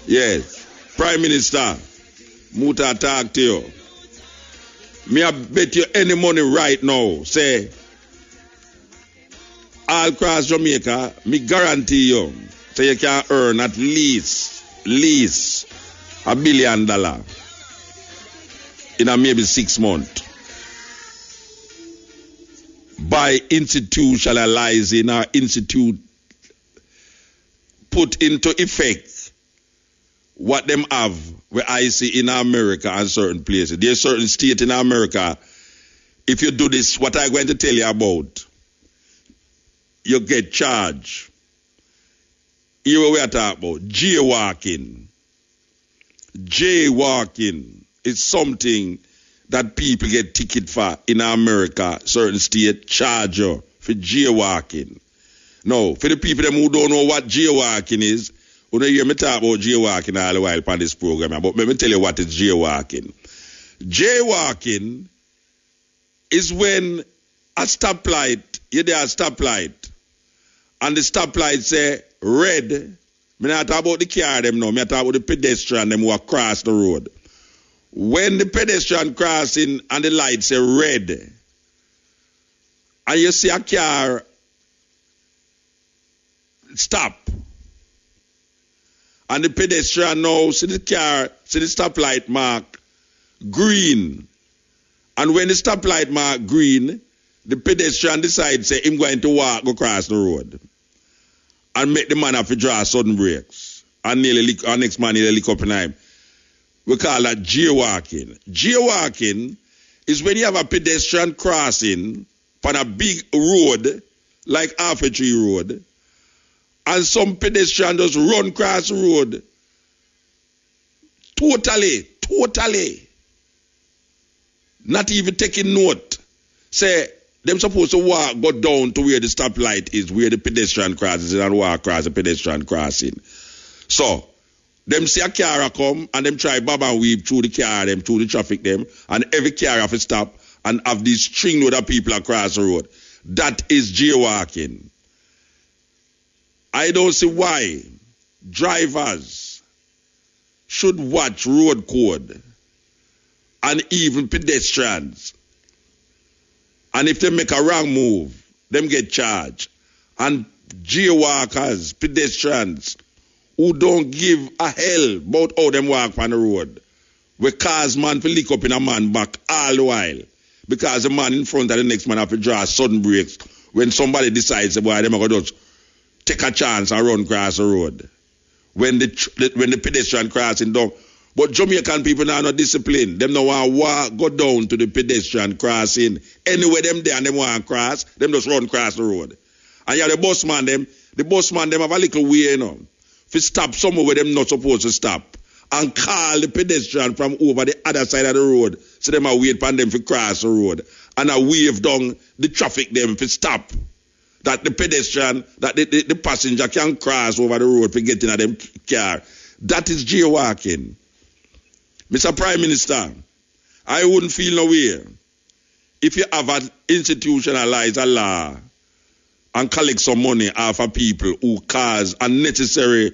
Yes. Prime Minister, Muta talk to you. Me I bet you any money right now, say, all across Jamaica, me guarantee you, say you can earn at least $1 billion in a maybe 6 months by institutionalizing our institute put into effect what them have where I see in America and certain places. There's certain state in America, if you do this, what I'm going to tell you about, you get charged. Here we are talking about jaywalking. Jaywalking is something that people get ticket for in America, certain state charge you for jaywalking. Now, for the people them who don't know what jaywalking is, you don't hear me talk about jaywalking all the while on this program, but let me tell you what is jaywalking. Jaywalking is when a stoplight, you're there at a stoplight, and the stoplight say red. I'm not talking about the car them now, I'm talking about the pedestrian them who across the road. When the pedestrian crossing and the light say red, and you see a car stop, and the pedestrian now see the car, see the stoplight mark green, and when the stoplight mark green, the pedestrian decides say him going to walk across the road and make the man have to draw sudden brakes and nearly our next man nearly lick up in him. We call that jaywalking. Jaywalking is when you have a pedestrian crossing on a big road, like Half a Tree Road, and some pedestrian just run across the road. Totally. Not even taking note. Say, them supposed to walk, go down to where the stoplight is, where the pedestrian crosses, and walk across the pedestrian crossing. So, them see a car come and them try bob and weave through the car, them through the traffic them, and every car have to stop and have this string load of people across the road. That is jaywalking. I don't see why drivers should watch road code and even pedestrians. And if they make a wrong move, them get charged. And jaywalkers, pedestrians, who don't give a hell about how them walk on the road, we cause man to lick up in a man back all the while. Because the man in front of the next man have to draw sudden brakes when somebody decides, boy, them are going to take a chance and run across the road. When the pedestrian crossing down. But Jamaican people now not disciplined. Them no want to walk, go down to the pedestrian crossing. Anywhere them there and them want to cross, them just run across the road. And yeah, the busman them have a little way, you know, to stop somewhere where them not supposed to stop. And call the pedestrian from over the other side of the road. So them a wait for them to cross the road. And a wave down the traffic them to stop. That the pedestrian, that the passenger can cross over the road for getting at them car. That is jaywalking. Mr. Prime Minister, I wouldn't feel no way if you have institutionalized a law and collect some money off of people who cause unnecessary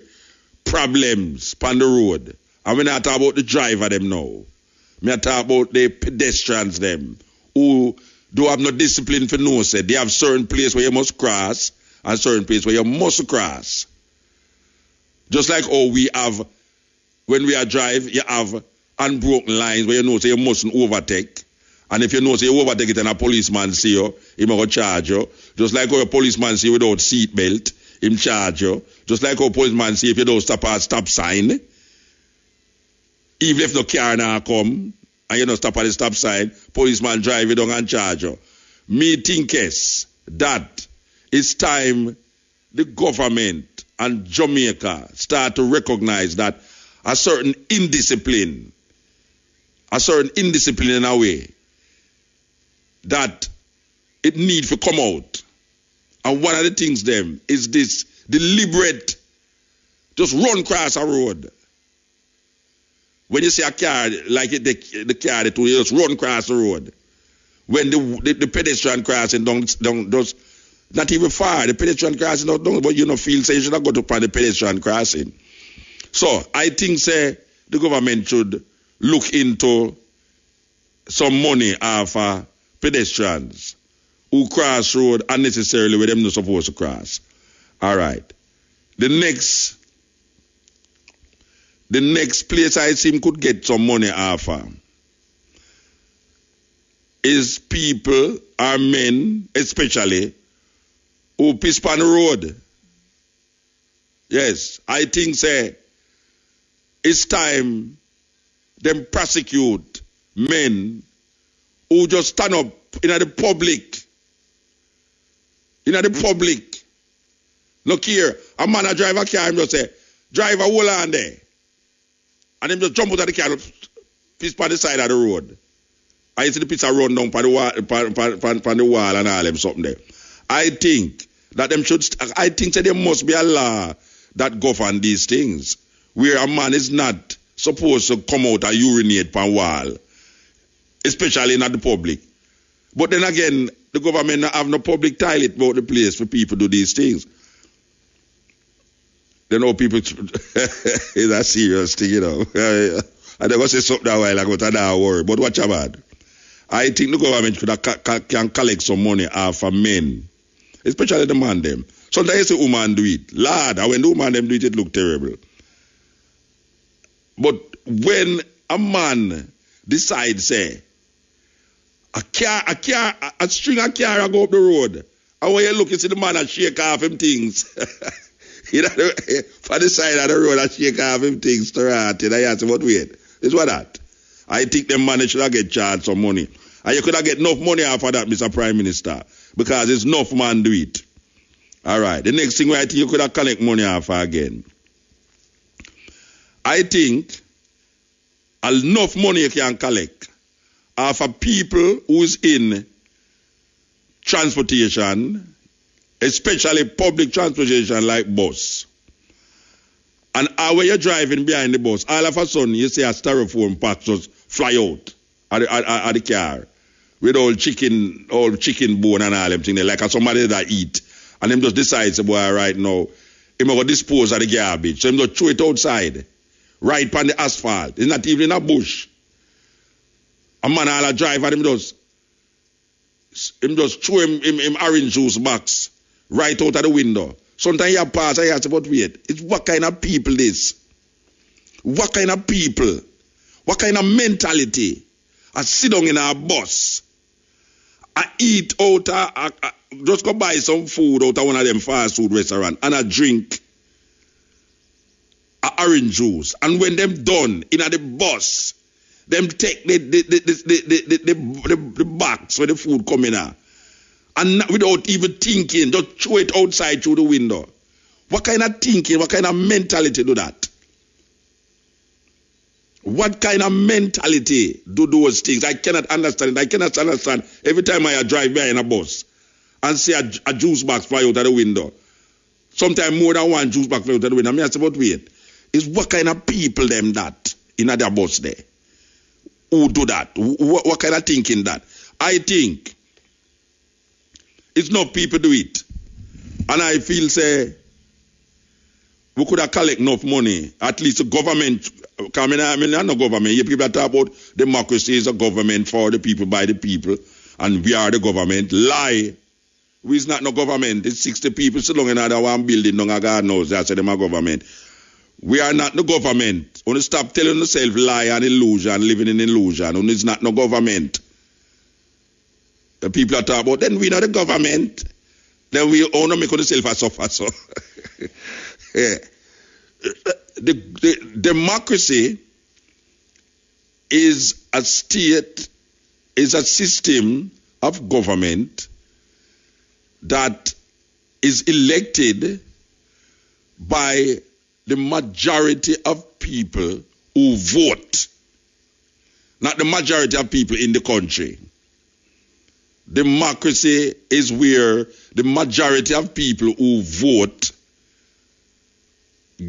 problems on the road. And when I talk about the driver them now, I talk about the pedestrians them who don't have no discipline for no say. They have certain place where you must cross and certain place where you must cross. Just like how we have, when we are drive, you have unbroken lines where you know say you mustn't overtake. And if you know say you overtake it and a policeman see you, he may go charge you. Just like how a policeman see you without seat belt, him charge you. Just like how a policeman see if you don't stop at stop sign. Even if no car now come and you don't stop at the stop sign, policeman drive you down and charge you. Me thinkes that it's time the government and Jamaica start to recognize that a certain indiscipline in a way, that it need to come out. And one of the things them is this deliberate, just run across a road. When you see a car, like the car that will just run across the road. When the pedestrian crossing don't not even far, the pedestrian crossing don't, but you don't feel say you should not go to find the pedestrian crossing. So I think say the government should look into some money for pedestrians who cross road unnecessarily where them not supposed to cross. All right. The next place I see him could get some money off is people or men, especially, who piss on the road. Yes, I think say it's time them prosecute men who just stand up in the public. In the public. Look here, a man a drive a car, him just say, drive a whole on there. And him just jump out of the car, piss on the side of the road. I see the piss run down on the wall and all them something there. I think that I think that there must be a law that govern these things, where a man is not supposed to come out and urinate on wall, especially in the public. But then again, the government have no public toilet about the place for people to do these things. They know people, it's a serious thing, you know. I never say something a while ago, but I don't worry. But watch about. I think the government can collect some money for men, especially the man them. Sometimes the woman do it. Lord, when the woman them do it, it look terrible. But when a man decides, say, a string of car go up the road, and when you look, you see the man and shake off him things. You know, for the side of the road and shake off him things to rat. You know, you say, but wait, this what that? I think the man should have get charged some money. And you could have get enough money after that, Mr. Prime Minister, because it's enough man do it. All right. The next thing I think you could have collect money after again. I think enough money you can collect for people who's in transportation, especially public transportation like bus. And when you're driving behind the bus, all of a sudden you see a styrofoam pack just fly out of the car with all chicken bone and all them things, like somebody that eat. And them just decides, boy, right now, him going to dispose of the garbage. So him just throw it outside, right on the asphalt. It's not even in a bush. A man all a drive and him just throw him orange juice box right out of the window. Sometimes you pass and you say, but wait, it's what kind of people this? What kind of people? What kind of mentality? I sit down in a bus. I eat out, just go buy some food out of one of them fast food restaurants and I drink a orange juice. And when them done in the bus, them take the box where the food come in at. And without even thinking, just throw it outside through the window. What kind of thinking, what kind of mentality do that? What kind of mentality do those things? I cannot understand it. I cannot understand every time I drive behind a bus and see a juice box fly out of the window. Sometimes more than one juice box fly out of the window. I say, but wait, it's what kind of people them that in their bus there? Who do that? What kind of thinking that? I think it's not people do it. And I feel, say, we could have collect enough money. At least the government, I mean, not government. You people talk about democracy is a government for the people, by the people. And we are the government. Lie. We is not no government. It's 60 people so long in another one building. No God knows that's them a government. We are not the government. Only stop telling yourself lie and illusion, living in illusion. Only it's not no government. The people are talking about, then we not the government. Then we only make ourselves a suffer. So. Yeah. The democracy is a state, is a system of government that is elected by the majority of people who vote, not the majority of people in the country. Democracy is where the majority of people who vote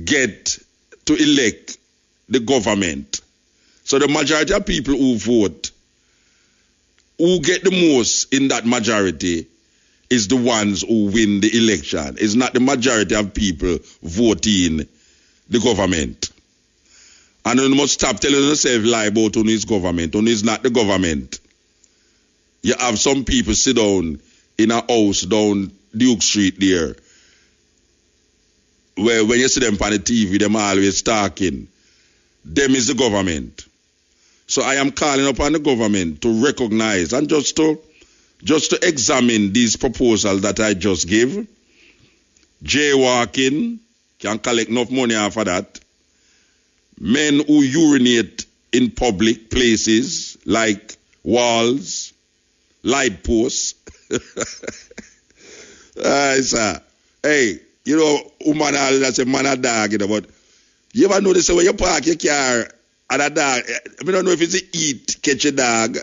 get to elect the government. So the majority of people who vote, who get the most in that majority, is the ones who win the election. It's not the majority of people voting the government. And you must stop telling yourself lie about who is government. Who is not the government. You have some people sit down in a house down Duke Street there, where when you see them on the TV, them always talking. Them is the government. So I am calling upon the government to recognize and just to examine these proposals that I just gave. Jaywalking, can collect enough money after that. Men who urinate in public places like walls, light posts. Sir. Hey, you know, woman that's a man a dog, you know, but you ever notice when you park your car and a dog, I don't know if it's the eat, catch a dog,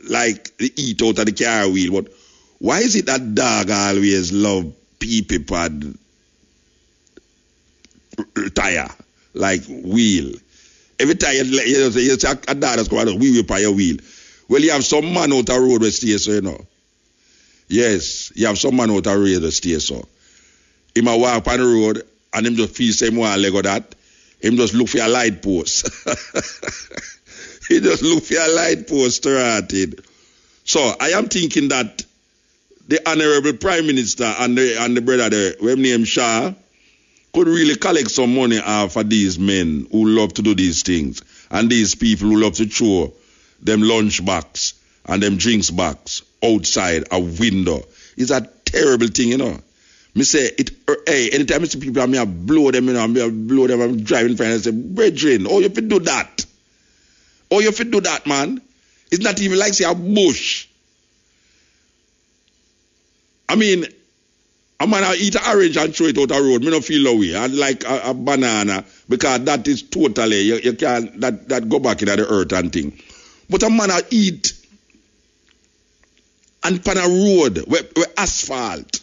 like the eat out of the car wheel, but why is it that dog always love pee-pee pad tire, like wheel? Every time you say a dog that's going to wheel by your wheel. Well, you have some man out the road with stay so, you know. Yes, you have some man out the road with stay so. He might walk on the road and him just feel same one leg of that. Him just look for a light post. He just look for a light post started. So I am thinking that the Honorable Prime Minister and the brother there, who named Shah, could really collect some money for these men who love to do these things and these people who love to throw them lunch box and them drinks box outside a window. It's a terrible thing, you know. Me say it. Hey, anytime I see people, I blow them, you know, I'm driving friend and say, brethren, oh, you fit do that. Oh, you fit do that, man. It's not even like say a bush. I mean, a man I eat an orange and throw it out the road. Me don't feel no way. I like a banana because that is totally you can't that go back into the earth and thing. But a man I eat and pan a road with asphalt,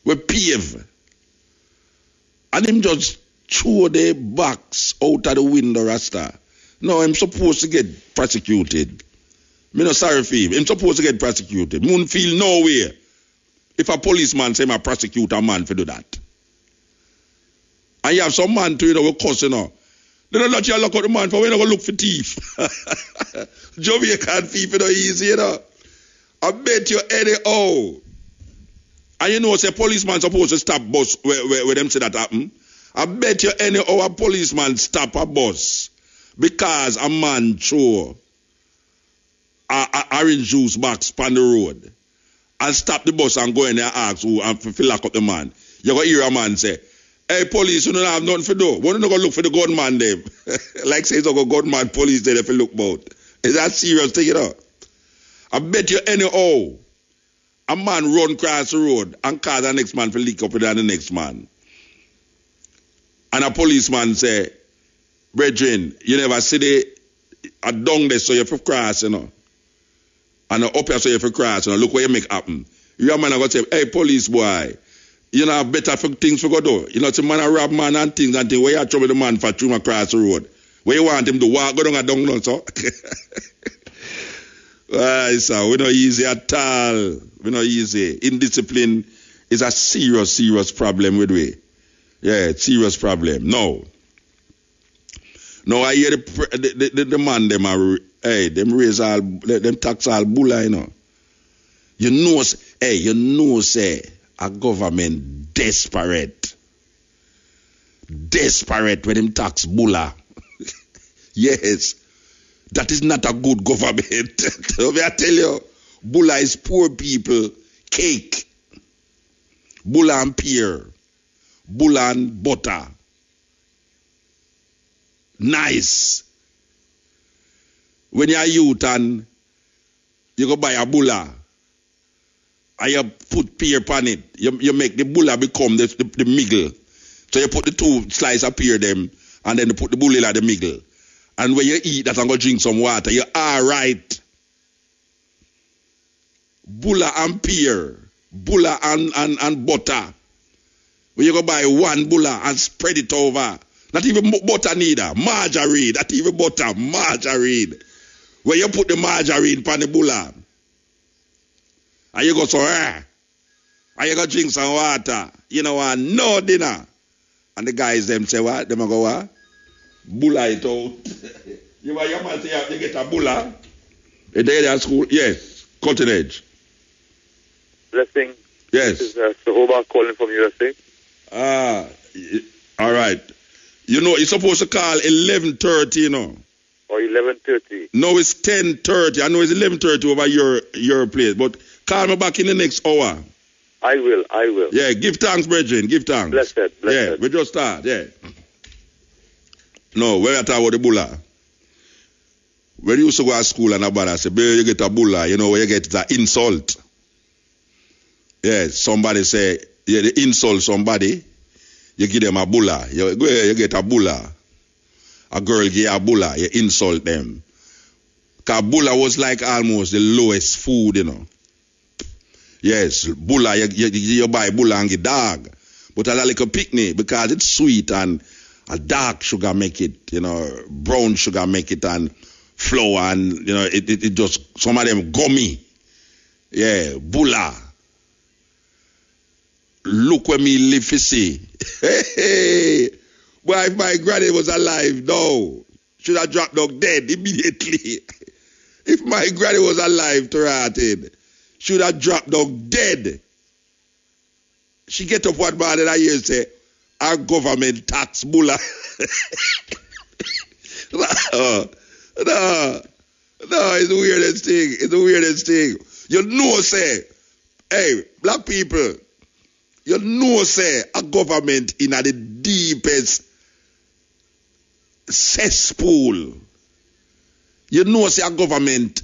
with pave, and him just throw the box out of the window, Rasta. No, I'm supposed to get prosecuted. Me no sorry for him. I'm supposed to get prosecuted. Me won't feel no way if a policeman say I prosecute a man for do that. And you have some man to, you know, cuss, you know. They don't let you look at the man for when you look for thief. Jamaican people are easy, you know. I bet you anyhow. And you know, say policeman supposed to stop bus where them say that happen. I bet you anyhow a policeman stop a bus because a man throw a orange juice box on the road and stop the bus and go in there and ask who and lock up the man. You go hear a man say, hey, police, you don't have nothing to do. Why don't you go look for the gunman them? Like say, so go gunman police there if you look about. Is that serious thing, you know? I bet you anyhow a man run across the road and cause the next man to lick up with the next man. And a policeman say, brethren, you never see a down there so you have to cross, you know. And up here so you have to cross, you know. Look what you make happen. You a man are going to say, hey, police boy, you know, better for things for go do. You know, it's a man a rob man and things where you trouble the man for through across the road. Where you want him to walk, go down a down now, so. So we're not easy at all. We're not easy. Indiscipline is a serious, serious problem with we. Yeah, it's serious problem. No. No, I hear the man, them are, hey, them raise all, them tax all Bulla, you know. You know, say, a government desperate when them tax Bulla. Yes. That is not a good government. I tell you, Bulla is poor people, cake, Bulla and pear, Bulla and butter. Nice. When you're a youth and you go buy a Bulla and you put pear on it, you make the Bulla become the middle. So you put the two slices of pear them and then you put the Bulla in the middle. And when you eat that and go drink some water, you're all right. Bulla and pear, Bulla and butter. When you go buy one Bulla and spread it over. Not even butter neither. Margarine. Not even butter. Margarine. When you put the margarine on the Bulla. And you go so, and you go drink some water. You know what? No dinner. And the guys them say what? Them a go what? Bulla it out. You want your man say you get a bulla? In the area school? Yes. Cutting edge. Blessing. Yes. This is Sahoma calling from USA. All right. You know, you're supposed to call 11:30, you know. Or 11:30. No, it's 10:30. I know it's 11:30 over your place, but call me back in the next hour. I will. Yeah, give thanks, brethren. Give thanks. Blessed. Yeah, we just start, yeah. No, we're talking about the bulla. When you used to go to school and about, I say, baby, you get a bulla, you know, where you get the insult. Yeah, somebody say, yeah, they insult somebody, you give them a bulla. You go here, you get a bulla. A girl give you a bulla, you insult them. Because bulla was like almost the lowest food, you know. Yes, bulla, you buy bulla and get dog. But I like a picnic because it's sweet and a dark sugar make it, you know, brown sugar make it and flour and, you know, it just, some of them gummy. Yeah, bulla. Look where me live to see. Hey, boy, if my granny was alive, no, should have dropped dog dead immediately. If my granny was alive, Torated, should have dropped dog dead. She get up one morning and I hear say, our government tax bulla. No, it's the weirdest thing. It's the weirdest thing. You know, say, hey, black people, you know, say, a government in the deepest cesspool. You know, say, a government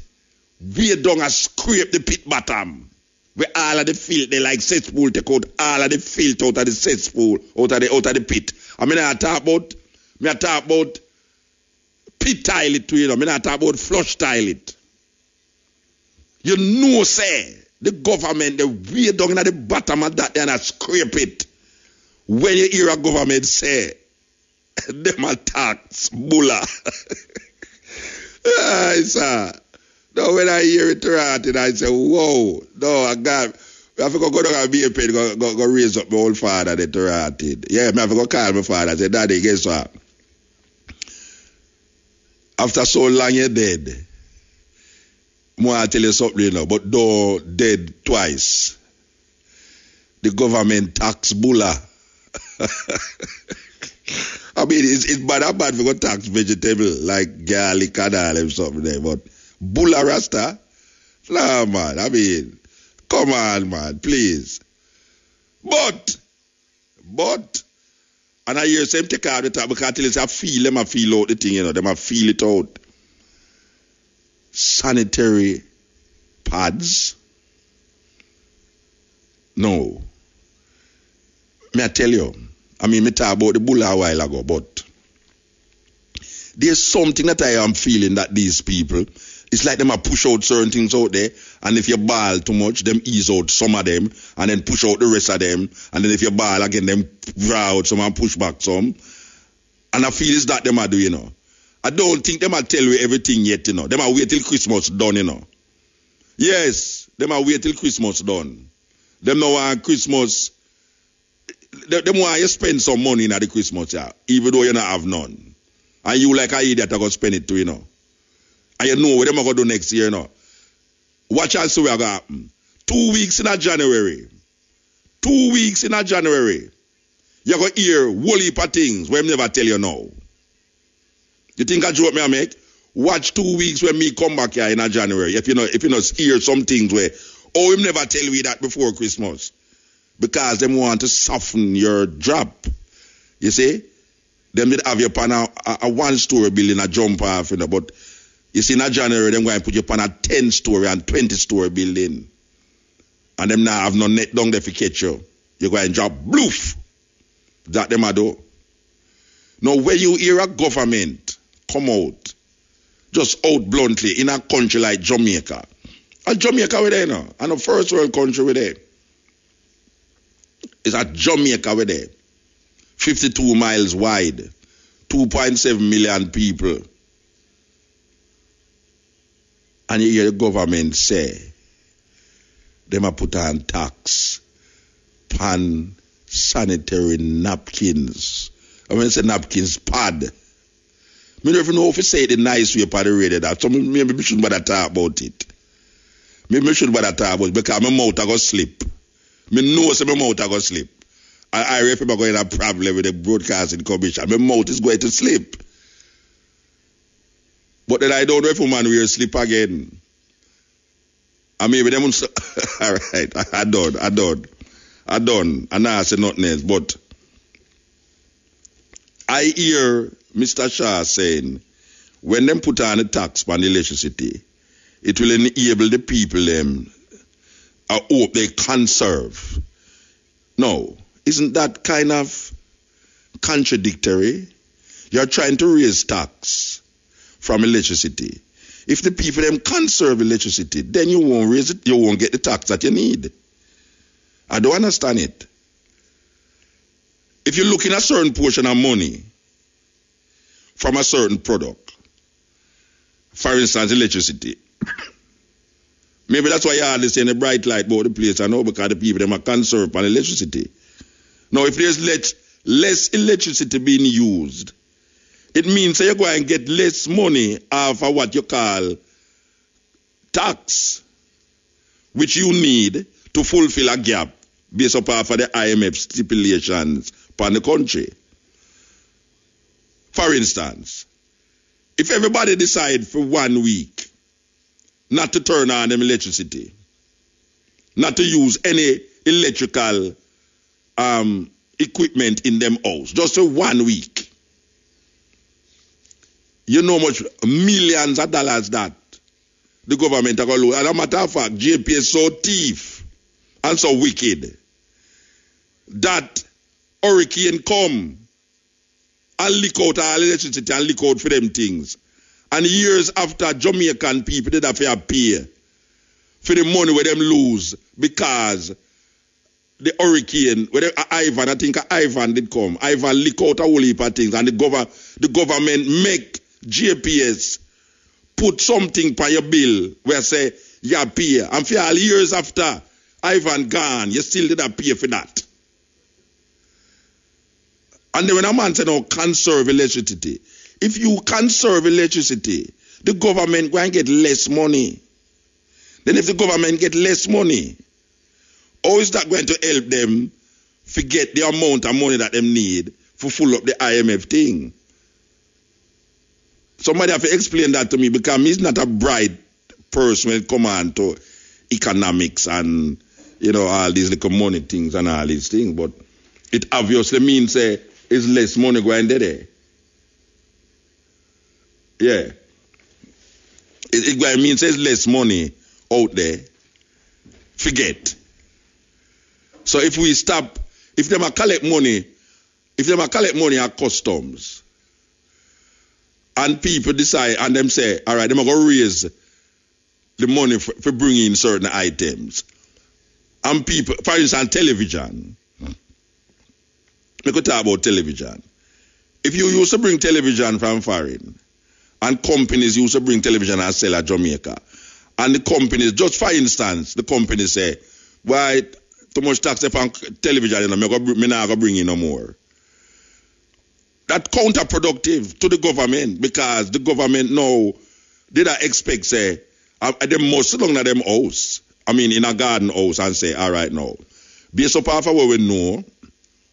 way down and scrape the pit bottom. Where all of the filth, they like cesspool, take out all of the filth out of the cesspool, out of the pit. I mean, I talk about pit toilet too, you know. I mean, I talk about flush toilet. You know, say, the government, they way down at the bottom of that and scrape it. When you hear a government say, them a tax, bulla. Sir. No, when I hear it right, I say, whoa, no, I have to go down and be a pen, go raise up my old father that interrupted. Yeah, I have to go call my father. I say, Daddy, guess what? After so long you're dead, I want to tell you something, you know, but though dead twice, the government tax bulla. I mean, it's bad for go tax vegetable like garlic and all them something there, but bulla rasta? Nah, man, I mean, come on, man, please. But, and I hear them take out the top because I tell you, I feel out the thing, you know, them I feel it out. Sanitary pads? No. May I tell you, me talk about the bulla a while ago, but there's something that I am feeling that these people, it's like them a push out certain things out there, and if you ball too much, them ease out some of them, and then push out the rest of them, and then if you ball again, them draw out some and push back some. And I feel it's that them a do, you know. I don't think them a tell you everything yet, you know. Them a wait till Christmas done, you know. Yes, them a wait till Christmas done. Them no want Christmas. Them want you spend some money in the Christmas, yeah, even though you not have none. And you like a idiot are going to spend it too, you know. And you know what them are going to do next year, you know. Watch and see what are going to happen. 2 weeks in a January. 2 weeks in a January. You're going to hear a whole heap of things where I never tell you now. You think I joke me I make? Watch 2 weeks when me come back here in a January. If you know hear some things where, oh, him never tell me that before Christmas. Because them want to soften your drop. You see? Them did have you upon a 1-story building, a jump off, you know, but you see in January, them going to put you upon a 10-story and 20-story building. And them now have no net down there to catch you. You're going to drop bloof. That them a do. Now, when you hear a government come out, just out bluntly, in a country like Jamaica, Jamaica we're there now, and a first world country we're there. It's a Jamaica we're there. 52 miles wide, 2.7 million people. And you hear the government say, them a put on tax, pan sanitary napkins. I mean, say napkins pad. Me don't even know if you say it in nice way for the radio that. So maybe we shouldn't bother talk about it. Maybe we shouldn't bother talk about it because my mouth go slip. Me know say my mouth go slip. I remember going to have a problem with the broadcasting commission. My mouth is going to slip. But then I don't know if a man will slip again. I mean, them all right, I done. And I say nothing else. But I hear Mr. Shah saying, when them put on a tax on the electricity, it will enable the people them, I hope they conserve. No, isn't that kind of contradictory? You're trying to raise tax from electricity. If the people them conserve electricity, then you won't raise it, you won't get the tax that you need. I don't understand it. If you're looking at a certain portion of money from a certain product, for instance, electricity, maybe that's why you're hardly seeing a bright light about the place. I know because the people them are conserved on electricity. Now, if there's less electricity being used, it means that you're going to get less money off of what you call tax, which you need to fulfill a gap based upon the IMF stipulations upon the country. For instance, if everybody decide for 1 week not to turn on them electricity, not to use any electrical equipment in them house, just for 1 week, you know much millions of dollars that the government are going to lose. As a matter of fact, JP is so thief and so wicked that hurricane come and leak out all electricity and leak out for them things. And years after, Jamaican people did have to pay for the money where them lose because the hurricane, where Ivan, I think Ivan did come. Ivan leak out a whole heap of things and the government make JPS put something by your bill where say you pay. And for all years after Ivan gone, you still did not pay for that. And then when a man say no, conserve electricity. If you conserve electricity, the government going to get less money. Then if the government get less money, how is that going to help them forget the amount of money that they need for full up the IMF thing? Somebody have to explain that to me because he's not a bright person when it comes on to economics and, you know, all these little money things and all these things. But it obviously means it's less money going there. Yeah. It means there's less money out there. Forget. So if we stop, if they collect money at customs, and people decide and them say, all right, they're going to raise the money for bringing in certain items. And people, for instance, television. We could talk about television. If you used to bring television from foreign, and companies used to bring television and sell at Jamaica, and the companies, just for instance, the companies say, why too much tax on television, you know, me not going to bring in no more. That's counterproductive to the government because the government now, they don't expect, say, they must sit down at them house, I mean in a garden house and say, all right now, based upon what we know,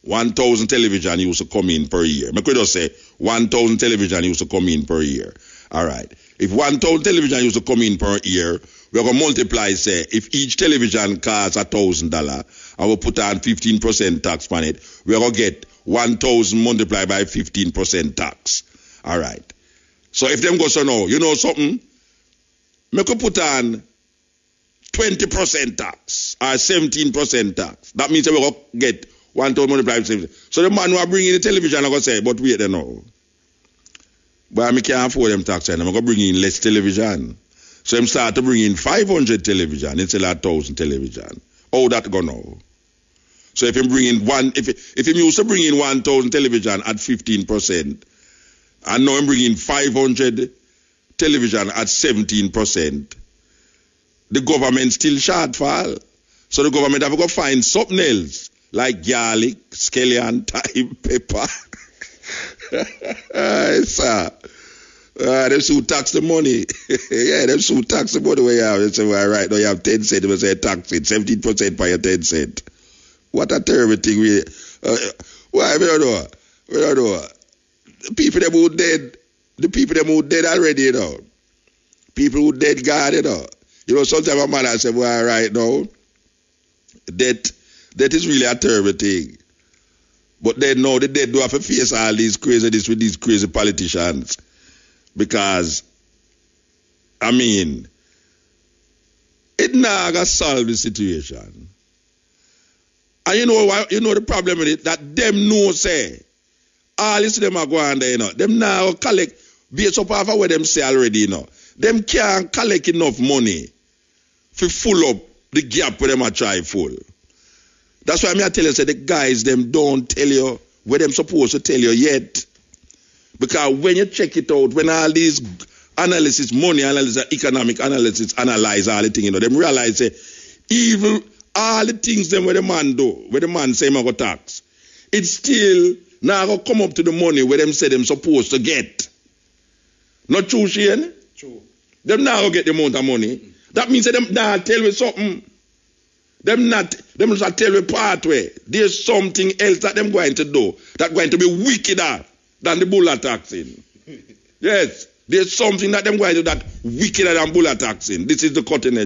1,000 television used to come in per year. I could just say 1,000 television used to come in per year. All right. If 1,000 television used to come in per year, we're going to multiply, say, if each television costs $1,000 and we put on 15% tax on it, we're going to get 1,000 multiplied by 15% tax. All right. So if them go, so no, you know something? We could put on 20% tax or 17% tax. That means we're going to get 1,000 multiplied by 17. So the man who are bringing the television, I'm going to say, but wait there now. But I can't afford them tax, and I'm going to bring in less television. So I'm start to bring in 500 television instead of 1,000 television. How that go now? So if I'm bringing if I'm used to bring in 1,000 television at 15%, and now I'm bringing 500 television at 17%, the government still shortfall. So the government have to go find something else, like garlic, scallion, thyme, pepper. Sir. Them should tax the money. Yeah, them should tax the money where you have. They say, well, right now you have 10 cents, they say tax it, 17% for your 10 cents. What a terrible thing. Why, we don't know. We don't know. The people them who dead already, you know. People who dead God, you know. You know, sometimes a man I say, well, right now, that is really a terrible thing. But then now the dead do have to face all these craziness with these crazy politicians. Because, I mean, it not gonna solve the situation. And you know why? You know the problem with it? That them know say, all this them are going there, you know. Them now collect, based up of what them say already, you know. Them can't collect enough money to full up the gap where them are try full. That's why I tell you, say the guys, them don't tell you what them supposed to tell you yet. Because when you check it out, when all these analysis, money analysis, economic analysis, analyze all the things, you know, them realize say, even all the things them where the man do, where the man say man go tax, it's still now go come up to the money where them say them supposed to get. Not true, Shane? True. Them now go get the amount of money. That means that them now tell you something. Them just tell you pathway. There's something else that them going to do that going to be wickeder than the Bulla taxing. Yes, there's something that them going to do that wickeder than Bulla taxing. This is the cutting edge.